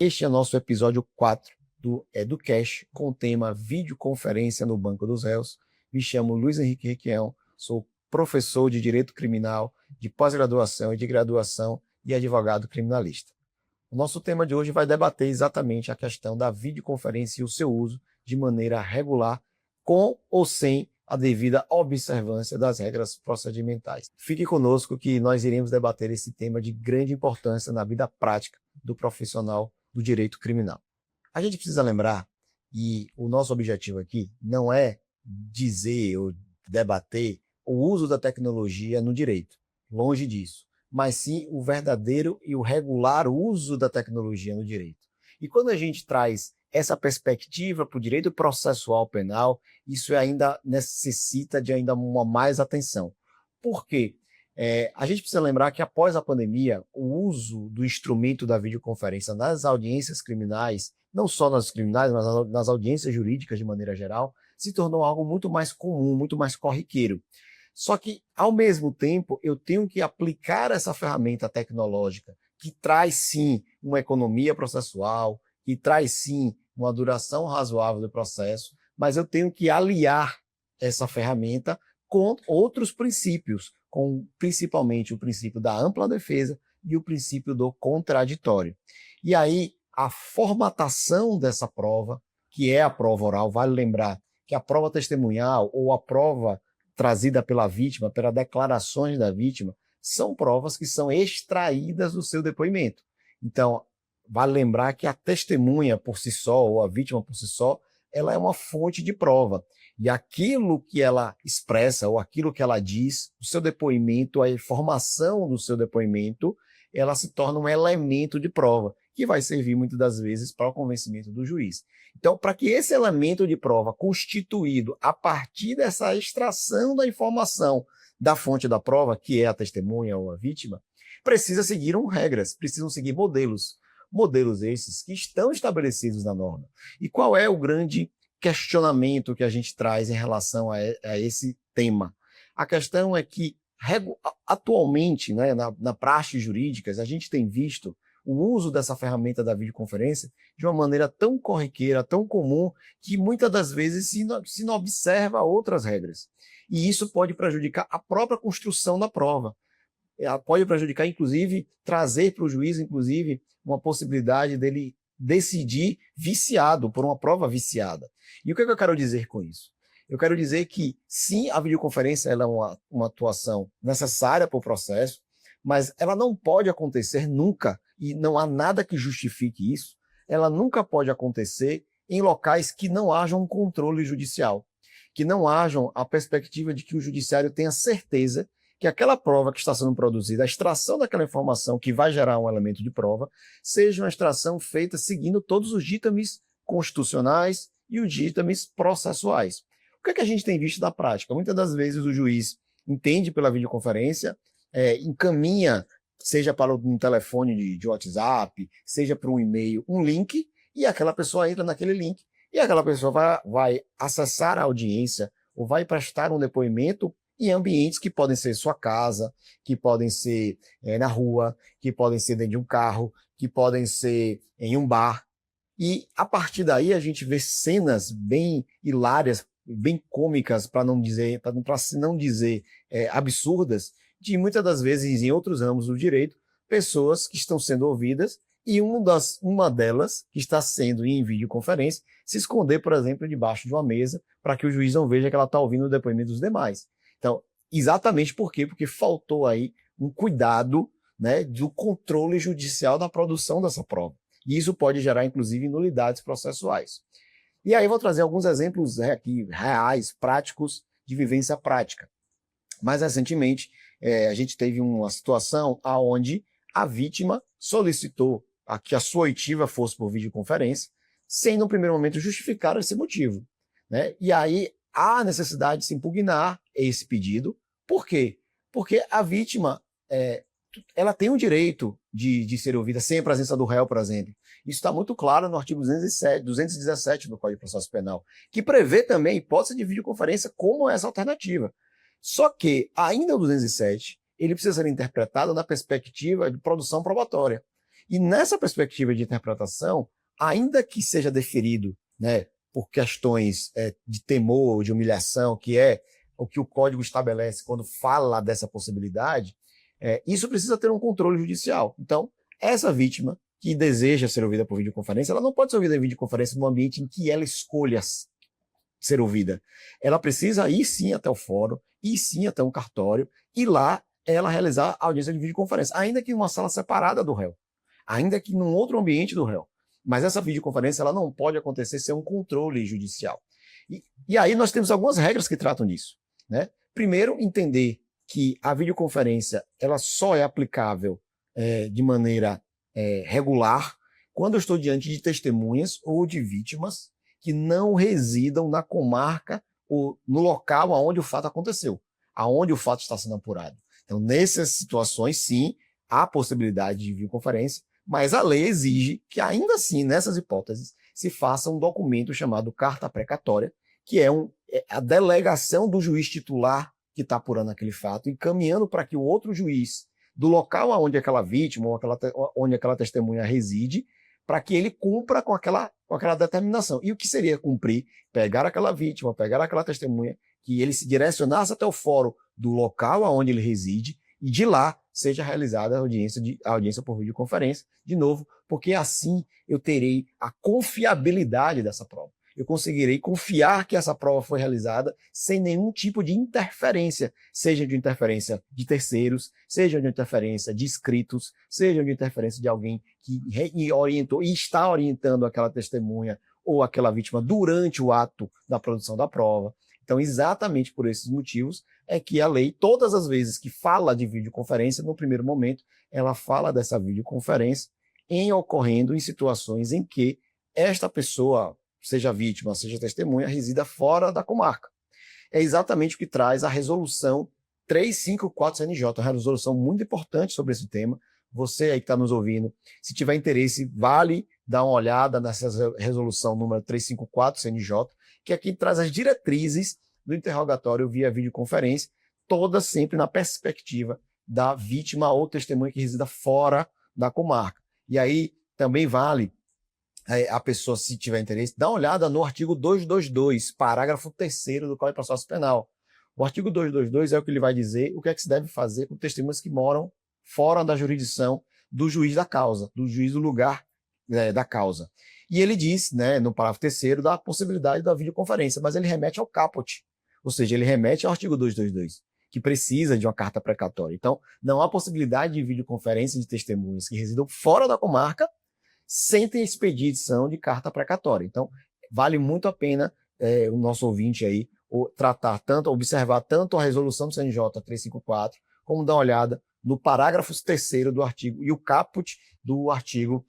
Este é o nosso episódio 4 do EduCast, com o tema Videoconferência no Banco dos Réus. Me chamo Luiz Henrique Requião, sou professor de Direito Criminal, de pós-graduação e de graduação e advogado criminalista. O nosso tema de hoje vai debater exatamente a questão da videoconferência e o seu uso de maneira regular, com ou sem a devida observância das regras procedimentais. Fique conosco que nós iremos debater esse tema de grande importância na vida prática do profissional do direito criminal. A gente precisa lembrar, e o nosso objetivo aqui não é dizer ou debater o uso da tecnologia no direito, longe disso, mas sim o verdadeiro e o regular uso da tecnologia no direito. E quando a gente traz essa perspectiva para o direito processual penal, isso ainda necessita de ainda uma mais atenção. Por quê? A gente precisa lembrar que após a pandemia, o uso do instrumento da videoconferência nas audiências criminais, não só nas criminais, mas nas audiências jurídicas de maneira geral, se tornou algo muito mais comum, muito mais corriqueiro. Só que, ao mesmo tempo, eu tenho que aplicar essa ferramenta tecnológica, que traz sim uma economia processual, que traz sim uma duração razoável do processo, mas eu tenho que aliar essa ferramenta com outros princípios, com principalmente o princípio da ampla defesa e o princípio do contraditório. E aí, a formatação dessa prova, que é a prova oral, vale lembrar que a prova testemunhal ou a prova trazida pela vítima, pelas declarações da vítima, são provas que são extraídas do seu depoimento. Então, vale lembrar que a testemunha por si só, ou a vítima por si só, ela é uma fonte de prova. E aquilo que ela expressa, ou aquilo que ela diz, o seu depoimento, a informação do seu depoimento, ela se torna um elemento de prova, que vai servir muitas das vezes para o convencimento do juiz. Então, para que esse elemento de prova constituído a partir dessa extração da informação da fonte da prova, que é a testemunha ou a vítima, precisa seguir regras, precisam seguir modelos. Modelos esses que estão estabelecidos na norma. E qual é o grande questionamento que a gente traz em relação a esse tema? A questão é que, atualmente, né, na praxe jurídica, a gente tem visto o uso dessa ferramenta da videoconferência de uma maneira tão corriqueira, tão comum, que muitas das vezes se não observa outras regras. E isso pode prejudicar a própria construção da prova. Pode prejudicar, inclusive, trazer para o juiz, inclusive, uma possibilidade dele decidir viciado, por uma prova viciada. E o que eu quero dizer com isso? Eu quero dizer que, sim, a videoconferência ela é uma atuação necessária para o processo, mas ela não pode acontecer nunca, e não há nada que justifique isso, ela nunca pode acontecer em locais que não haja um controle judicial, que não hajam a perspectiva de que o judiciário tenha certeza que aquela prova que está sendo produzida, a extração daquela informação que vai gerar um elemento de prova, seja uma extração feita seguindo todos os ditames constitucionais e os ditames processuais. O que é que a gente tem visto na prática? Muitas das vezes o juiz entende pela videoconferência, encaminha, seja para um telefone de WhatsApp, seja para um e-mail, um link, e aquela pessoa entra naquele link, e aquela pessoa vai acessar a audiência ou vai prestar um depoimento em ambientes que podem ser sua casa, que podem ser na rua, que podem ser dentro de um carro, que podem ser em um bar. E a partir daí a gente vê cenas bem hilárias, bem cômicas, para não dizer absurdas, de muitas das vezes em outros ramos do direito, pessoas que estão sendo ouvidas e uma delas, que está sendo em videoconferência, se esconder, por exemplo, debaixo de uma mesa, para que o juiz não veja que ela está ouvindo o depoimento dos demais. Então, exatamente por quê? Porque faltou aí um cuidado, né, do controle judicial da produção dessa prova. E isso pode gerar, inclusive, nulidades processuais. E aí eu vou trazer alguns exemplos aqui, reais, práticos, de vivência prática. Mais recentemente, a gente teve uma situação onde a vítima solicitou que a sua oitiva fosse por videoconferência, sem, no primeiro momento, justificar esse motivo, né? E aí há necessidade de se impugnar esse pedido. Por quê? Porque a vítima ela tem o direito de ser ouvida sem a presença do réu, por exemplo. Isso está muito claro no artigo 217 do Código de Processo Penal, que prevê também a hipótese de videoconferência como essa alternativa. Só que, ainda o 207, ele precisa ser interpretado na perspectiva de produção probatória. E nessa perspectiva de interpretação, ainda que seja deferido, né, por questões de temor ou de humilhação, que é o que o código estabelece quando fala dessa possibilidade, isso precisa ter um controle judicial. Então, essa vítima que deseja ser ouvida por videoconferência, ela não pode ser ouvida em videoconferência no ambiente em que ela escolha ser ouvida. Ela precisa ir sim até o fórum, ir sim até um cartório, e lá ela realizar a audiência de videoconferência, ainda que em uma sala separada do réu, ainda que num outro ambiente do réu. Mas essa videoconferência ela não pode acontecer sem um controle judicial. E aí nós temos algumas regras que tratam disso, né? Primeiro, entender que a videoconferência ela só é aplicável de maneira regular quando eu estou diante de testemunhas ou de vítimas que não residam na comarca ou no local onde o fato aconteceu, aonde o fato está sendo apurado. Então, nessas situações, sim, há possibilidade de videoconferência, mas a lei exige que, ainda assim, nessas hipóteses, se faça um documento chamado carta precatória, que é a delegação do juiz titular que está apurando aquele fato, encaminhando para que o outro juiz, do local onde aquela vítima ou onde aquela testemunha reside, para que ele cumpra com aquela determinação. E o que seria cumprir? Pegar aquela vítima, pegar aquela testemunha, que ele se direcionasse até o fórum do local onde ele reside, e de lá seja realizada a audiência por videoconferência, de novo, porque assim eu terei a confiabilidade dessa prova. Eu conseguirei confiar que essa prova foi realizada sem nenhum tipo de interferência, seja de interferência de terceiros, seja de interferência de escritos, seja de interferência de alguém que orientou e está orientando aquela testemunha ou aquela vítima durante o ato da produção da prova. Então, exatamente por esses motivos é que a lei, todas as vezes que fala de videoconferência, no primeiro momento, ela fala dessa videoconferência ocorrendo em situações em que esta pessoa, seja vítima, seja testemunha, resida fora da comarca. É exatamente o que traz a resolução 354 CNJ, uma resolução muito importante sobre esse tema. Você aí que está nos ouvindo, se tiver interesse, vale dar uma olhada nessa resolução número 354 CNJ, que aqui traz as diretrizes do interrogatório via videoconferência, todas sempre na perspectiva da vítima ou testemunha que resida fora da comarca. E aí também vale a pessoa, se tiver interesse, dá uma olhada no artigo 222, parágrafo 3º do Código de Processo Penal. O artigo 222 é o que ele vai dizer o que é que se deve fazer com testemunhas que moram fora da jurisdição do juiz da causa, do juiz do lugar da causa. E ele diz, né, no parágrafo 3º, da possibilidade da videoconferência, mas ele remete ao caput, ou seja, ele remete ao artigo 222, que precisa de uma carta precatória. Então, não há possibilidade de videoconferência de testemunhas que residam fora da comarca sem ter expedição de carta precatória. Então, vale muito a pena o nosso ouvinte aí observar tanto a resolução do CNJ 354, como dar uma olhada no parágrafo 3º do artigo e o caput do artigo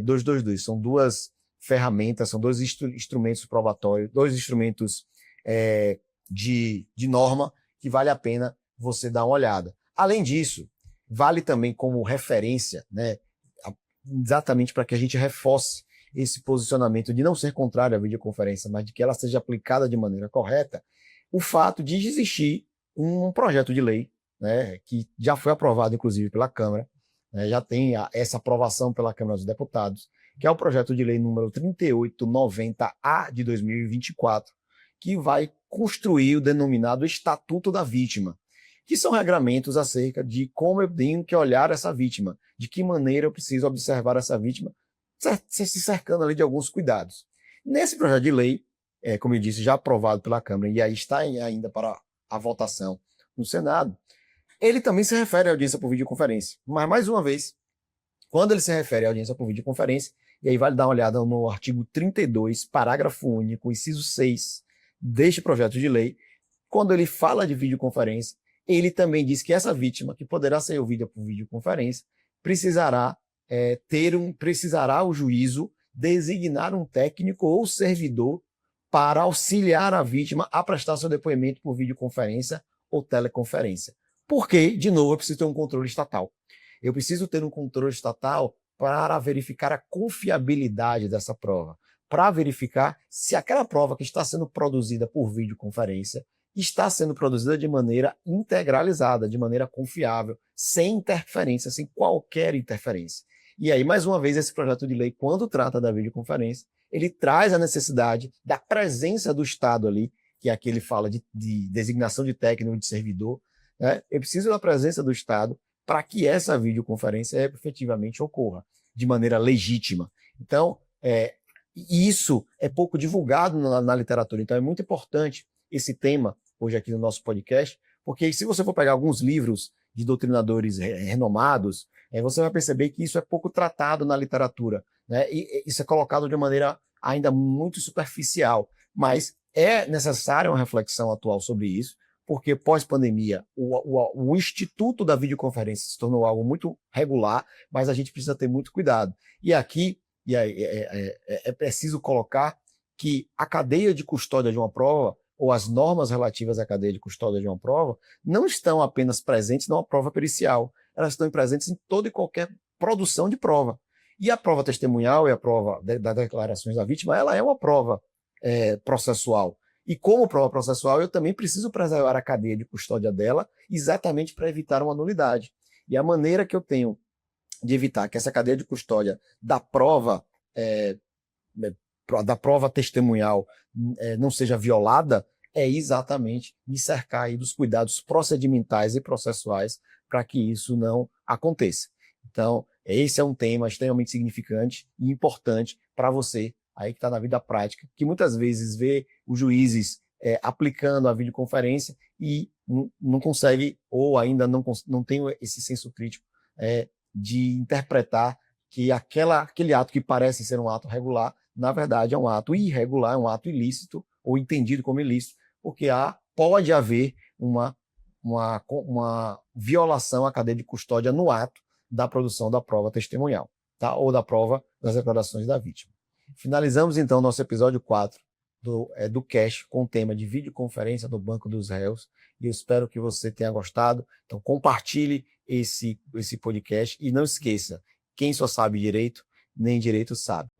222. São duas ferramentas, são dois instrumentos probatórios, dois instrumentos de norma que vale a pena você dar uma olhada. Além disso, vale também como referência, né, exatamente para que a gente reforce esse posicionamento de não ser contrário à videoconferência, mas de que ela seja aplicada de maneira correta, o fato de existir um projeto de lei, né, que já foi aprovado, inclusive, pela Câmara, né, já tem essa aprovação pela Câmara dos Deputados, que é o projeto de lei número 3890-A de 2024, que vai construir o denominado Estatuto da Vítima, que são regramentos acerca de como eu tenho que olhar essa vítima, de que maneira eu preciso observar essa vítima, se cercando ali de alguns cuidados. Nesse projeto de lei, como eu disse, já aprovado pela Câmara e aí está ainda para a votação no Senado, ele também se refere à audiência por videoconferência. Mas, mais uma vez, quando ele se refere à audiência por videoconferência, e aí vale dar uma olhada no artigo 32, parágrafo único, inciso 6 deste projeto de lei, quando ele fala de videoconferência, ele também diz que essa vítima, que poderá ser ouvida por videoconferência, precisará o juízo designar um técnico ou servidor para auxiliar a vítima a prestar seu depoimento por videoconferência ou teleconferência. Porque, de novo, eu preciso ter um controle estatal. Eu preciso ter um controle estatal para verificar a confiabilidade dessa prova, para verificar se aquela prova que está sendo produzida por videoconferência está sendo produzida de maneira integralizada, de maneira confiável, sem interferência, sem qualquer interferência. E aí, mais uma vez, esse projeto de lei, quando trata da videoconferência, ele traz a necessidade da presença do Estado ali, que aqui ele fala de designação de técnico, de servidor, né? Eu preciso da presença do Estado para que essa videoconferência efetivamente ocorra de maneira legítima. Então, isso é pouco divulgado na literatura. Então, é muito importante esse tema hoje aqui no nosso podcast, porque se você for pegar alguns livros de doutrinadores renomados, você vai perceber que isso é pouco tratado na literatura, né? E isso é colocado de maneira ainda muito superficial, mas é necessária uma reflexão atual sobre isso, porque pós-pandemia o instituto da videoconferência se tornou algo muito regular, mas a gente precisa ter muito cuidado. E aqui é preciso colocar que a cadeia de custódia de uma prova, ou as normas relativas à cadeia de custódia de uma prova, não estão apenas presentes numa prova pericial, elas estão presentes em toda e qualquer produção de prova. E a prova testemunhal e a prova das declarações da vítima, ela é uma prova processual. E como prova processual, eu também preciso preservar a cadeia de custódia dela, exatamente para evitar uma nulidade. E a maneira que eu tenho de evitar que essa cadeia de custódia da prova testemunhal não seja violada, é exatamente me cercar aí dos cuidados procedimentais e processuais para que isso não aconteça. Então, esse é um tema extremamente significante e importante para você aí que está na vida prática, que muitas vezes vê os juízes aplicando a videoconferência e não consegue, ou ainda não tem esse senso crítico de interpretar que aquele ato que parece ser um ato regular, na verdade é um ato irregular, é um ato ilícito, ou entendido como ilícito, porque pode haver uma violação à cadeia de custódia no ato da produção da prova testemunhal, tá? Ou da prova das declarações da vítima. Finalizamos então nosso episódio 4 do CASH com o tema de videoconferência no Banco dos Réus, e eu espero que você tenha gostado. Então compartilhe esse podcast e não esqueça, quem só sabe direito, nem direito sabe.